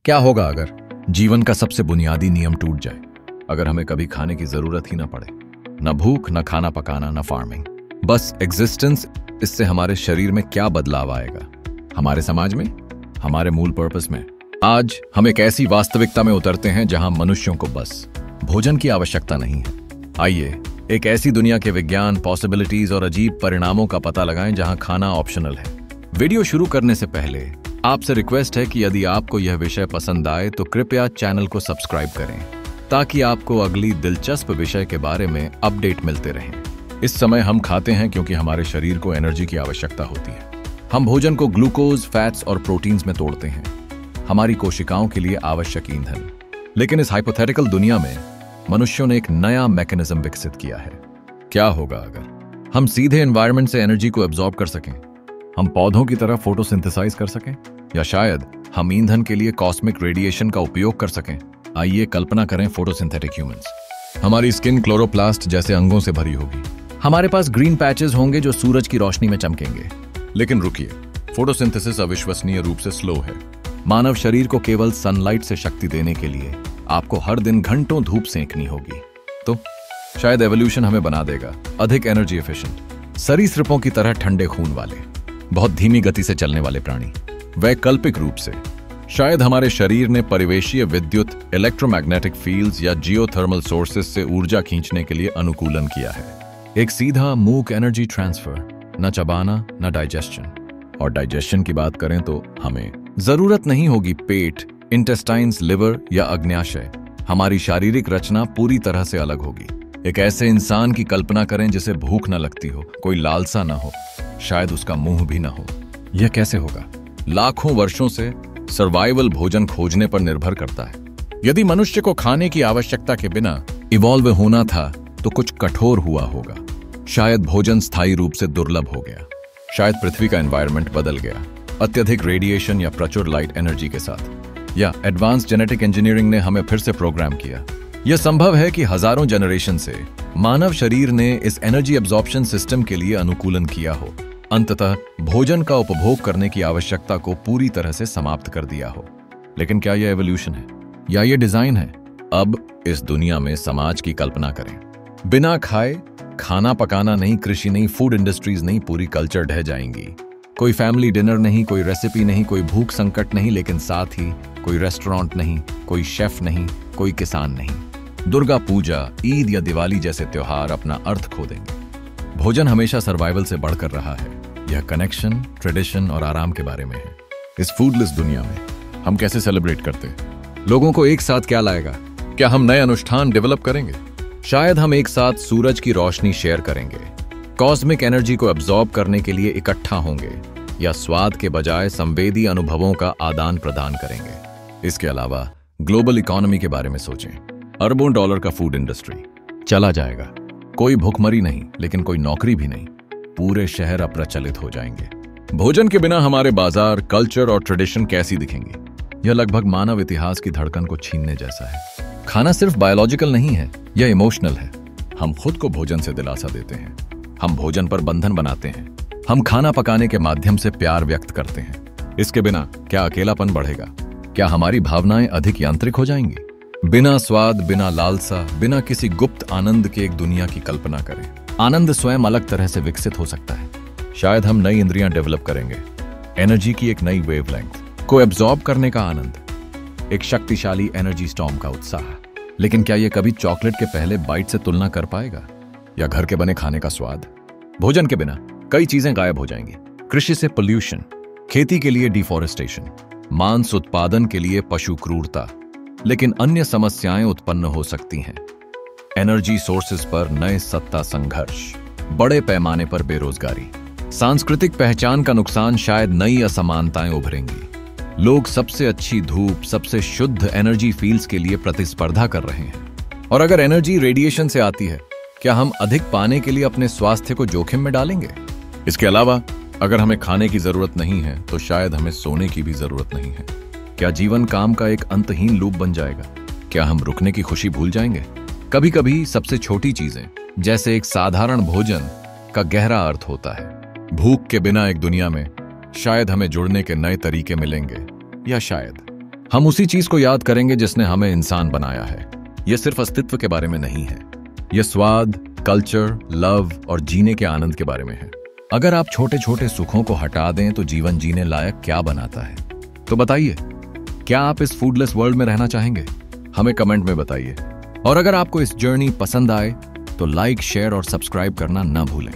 क्या होगा अगर जीवन का सबसे बुनियादी नियम टूट जाए, अगर हमें कभी खाने की जरूरत ही ना पड़े, ना भूख, ना खाना पकाना, ना फार्मिंग, बस एग्जिस्टेंस। इससे हमारे शरीर में क्या बदलाव आएगा, हमारे समाज में, हमारे मूल पर्पस में। आज हम एक ऐसी वास्तविकता में उतरते हैं जहां मनुष्यों को बस भोजन की आवश्यकता नहीं है। आइए एक ऐसी दुनिया के विज्ञान, पॉसिबिलिटीज और अजीब परिणामों का पता लगाएं जहां खाना ऑप्शनल है। वीडियो शुरू करने से पहले आपसे रिक्वेस्ट है कि यदि आपको यह विषय पसंद आए तो कृपया चैनल को सब्सक्राइब करें, ताकि आपको अगली दिलचस्प विषय के बारे में अपडेट मिलते रहें। इस समय हम खाते हैं क्योंकि हमारे शरीर को एनर्जी की आवश्यकता होती है। हम भोजन को ग्लूकोज, फैट्स और प्रोटीन्स में तोड़ते हैं, हमारी कोशिकाओं के लिए आवश्यक ईंधन। लेकिन इस हाइपोथेटिकल दुनिया में मनुष्यों ने एक नया मैकेनिज्म विकसित किया है। क्या होगा अगर हम सीधे एनवायरनमेंट से एनर्जी को एब्जॉर्ब कर सकें, हम पौधों की तरह फोटोसिंथेसाइज कर सकें, या शायद हम ईंधन के लिए कॉस्मिक रेडिएशन का उपयोग कर सकें। आइए कल्पना करें फोटोसिंथेटिक ह्यूमंस। हमारी स्किन क्लोरोप्लास्ट जैसे अंगों से भरी होगी, हमारे पास ग्रीन पैचेस होंगे जो सूरज की रोशनी में चमकेंगे। लेकिन रुकिए, फोटोसिंथेसिस अविश्वसनीय रूप से स्लो है। मानव शरीर को केवल सनलाइट से शक्ति देने के लिए आपको हर दिन घंटों धूप सेंकनी होगी। तो शायद एवोल्यूशन हमें बना देगा अधिक एनर्जी एफिशिएंट, सरीसृपों की तरह ठंडे खून वाले, बहुत धीमी गति से चलने वाले प्राणी। वैकल्पिक रूप से शायद हमारे शरीर ने परिवेशीय विद्युत, इलेक्ट्रोमैग्नेटिक फील्ड्स या जियोथर्मल सोर्सेस से ऊर्जा खींचने के लिए अनुकूलन किया है। एक सीधा मूक एनर्जी ट्रांसफर, न चबाना न डाइजेशन। और डाइजेशन की बात करें तो हमें जरूरत नहीं होगी पेट, इंटेस्टाइन्स, लिवर या अग्न्याशय। हमारी शारीरिक रचना पूरी तरह से अलग होगी। एक ऐसे इंसान की कल्पना करें जिसे भूख न लगती हो, कोई लालसा न हो, शायद उसका मुंह भी न हो। यह कैसे होगा? लाखों वर्षों से सर्वाइवल भोजन खोजने पर निर्भर करता है। यदि मनुष्य को खाने की आवश्यकता के बिना इवॉल्व होना था तो कुछ कठोर हुआ होगा। शायद भोजन स्थायी रूप से दुर्लभ हो गया, शायद पृथ्वी का एनवायरनमेंट बदल गया, अत्यधिक रेडिएशन या प्रचुर लाइट एनर्जी के साथ, या एडवांस जेनेटिक इंजीनियरिंग ने हमें फिर से प्रोग्राम किया। यह संभव है कि हजारों जनरेशन से मानव शरीर ने इस एनर्जी एब्जॉर्प्शन सिस्टम के लिए अनुकूलन किया हो, अंततः भोजन का उपभोग करने की आवश्यकता को पूरी तरह से समाप्त कर दिया हो। लेकिन क्या यह एवोल्यूशन है या यह डिजाइन है? अब इस दुनिया में समाज की कल्पना करें। बिना खाए खाना पकाना नहीं, कृषि नहीं, फूड इंडस्ट्रीज नहीं, पूरी कल्चर ढह जाएंगी। कोई फैमिली डिनर नहीं, कोई रेसिपी नहीं, कोई भूख संकट नहीं, लेकिन साथ ही कोई रेस्टोरेंट नहीं, कोई शेफ नहीं, कोई किसान नहीं। दुर्गा पूजा, ईद या दिवाली जैसे त्योहार अपना अर्थ खो देंगे। भोजन हमेशा सर्वाइवल से बढ़कर रहा है। यह कनेक्शन, ट्रेडिशन और आराम के बारे में है। इस फूडलेस दुनिया में हम कैसे सेलिब्रेट करते हैं? लोगों को एक साथ क्या लाएगा? क्या हम नए अनुष्ठान डेवलप करेंगे? शायद हम एक साथ सूरज की रोशनी शेयर करेंगे, कॉस्मिक एनर्जी को एब्जॉर्ब करने के लिए इकट्ठा होंगे, या स्वाद के बजाय संवेदी अनुभवों का आदान प्रदान करेंगे। इसके अलावा ग्लोबल इकोनॉमी के बारे में सोचें। अरबों डॉलर का फूड इंडस्ट्री चला जाएगा। कोई भुखमरी नहीं, लेकिन कोई नौकरी भी नहीं। पूरे शहर अप्रचलित हो जाएंगे। भोजन के बिना हमारे बाजार, कल्चर और ट्रेडिशन कैसी दिखेंगी? यह लगभग मानव इतिहास की धड़कन को छीनने जैसा है। खाना सिर्फ बायोलॉजिकल नहीं है, यह इमोशनल है। हम खुद को भोजन से दिलासा देते हैं, हम भोजन पर बंधन बनाते हैं, हम खाना पकाने के माध्यम से प्यार व्यक्त करते हैं। इसके बिना क्या अकेलापन बढ़ेगा? क्या हमारी भावनाएं अधिक यांत्रिक हो जाएंगी? बिना स्वाद, बिना लालसा, बिना किसी गुप्त आनंद के एक दुनिया की कल्पना करें। आनंद स्वयं अलग तरह से विकसित हो सकता है। शायद हम नई इंद्रियां डेवलप करेंगे, एनर्जी की एक नई वेवलेंथ को एब्जॉर्ब करने का आनंद, एक शक्तिशाली एनर्जी स्टॉर्म का उत्साह। लेकिन क्या यह कभी चॉकलेट के पहले बाइट से तुलना कर पाएगा, या घर के बने खाने का स्वाद? भोजन के बिना कई चीजें गायब हो जाएंगी। कृषि से पोल्यूशन, खेती के लिए डिफॉरेस्टेशन, मांस उत्पादन के लिए पशु क्रूरता। लेकिन अन्य समस्याएं उत्पन्न हो सकती हैं। एनर्जी सोर्सेज पर नए सत्ता संघर्ष, बड़े पैमाने पर बेरोजगारी, सांस्कृतिक पहचान का नुकसान, शायद नई असमानताएं उभरेंगी। लोग सबसे अच्छी धूप, सबसे शुद्ध एनर्जी फील्ड्स के लिए प्रतिस्पर्धा कर रहे हैं। और अगर एनर्जी रेडिएशन से आती है, क्या हम अधिक पाने के लिए अपने स्वास्थ्य को जोखिम में डालेंगे? इसके अलावा अगर हमें खाने की जरूरत नहीं है तो शायद हमें सोने की भी जरूरत नहीं है। क्या जीवन काम का एक अंतहीन लूप बन जाएगा? क्या हम रुकने की खुशी भूल जाएंगे? कभी कभी सबसे छोटी चीजें, जैसे एक साधारण भोजन, का गहरा अर्थ होता है। भूख के बिना एक दुनिया में शायद हमें जुड़ने के नए तरीके मिलेंगे, या शायद हम उसी चीज को याद करेंगे जिसने हमें इंसान बनाया है। यह सिर्फ अस्तित्व के बारे में नहीं है, यह स्वाद, कल्चर, लव और जीने के आनंद के बारे में है। अगर आप छोटे छोटे सुखों को हटा दें तो जीवन जीने लायक क्या बनाता है? तो बताइए, क्या आप इस फूडलेस वर्ल्ड में रहना चाहेंगे? हमें कमेंट में बताइए। और अगर आपको इस जर्नी पसंद आए तो लाइक, शेयर और सब्सक्राइब करना ना भूलें।